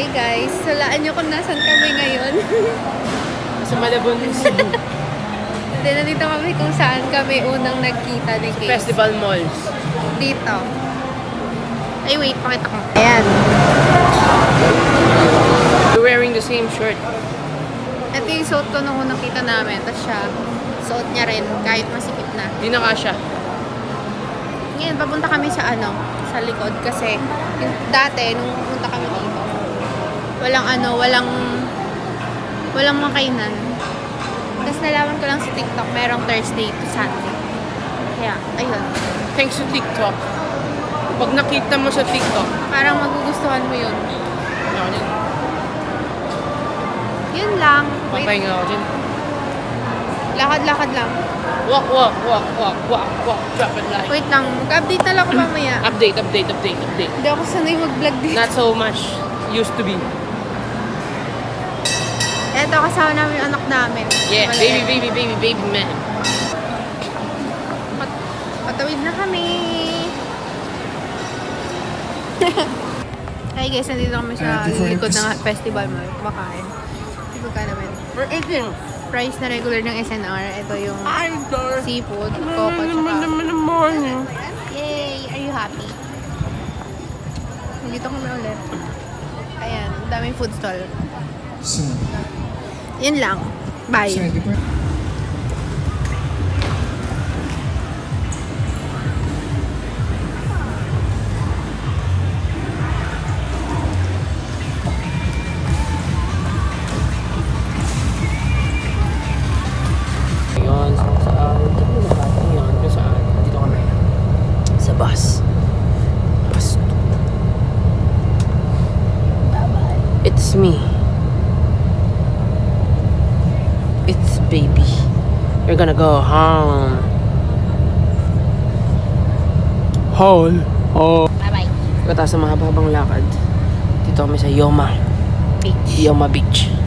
Hi guys, salaan nyo kung nasan kami ngayon. Sa Malabon, Cebu. Hindi, nandito kami kung saan kami unang nagkita ni Case. Festival Malls. Dito. Ay wait, pakita ko. Ayan. We're wearing the same shirt. Ito yung suot ko nung unang kita namin. Tapos siya, suot niya rin kahit masikip na. Di na kasha. Ngayon, papunta kami sa sa likod kasi yung dati, nung pupunta kami dito, walang makainan. Tapos nalaman ko lang sa TikTok, merong Thursday to Sunday. Kaya, ayun. Thanks to TikTok. Pag nakita mo sa TikTok, Parang magugustuhan mo yun. ano yun? Yun lang. Wait, Papahinga ako dyan. lakad-lakad lang. Walk, drop it like. Wait lang, mag-update na lang ako mamaya. Update. Hindi ako sanay mag-vlog dito. Not so much. Used to be. Eto, kasama namin yung anak namin. Yeah, Maliit. baby man. Patawid na kami. Hi guys, nandito kami sa likod ng festival mall. Kumakain. Ito ka naman. We're eating. Price na regular ng SNR. Ito yung Idol. seafood, coco, tsaka... morning. Yay! Are you happy? Nandito kami ulit. Ayan, daming food stall. Yun lang. Bye. Ngayon, saan? Ngayon, kung saan? Dito kami. Sa bus. Bus 2. It's me. It's baby. We're gonna go home. Home. Oh. Bye-bye. Pagkatapos sa mahaba-habang lakad, dito kami sa Yoma. Beach. Yoma Beach.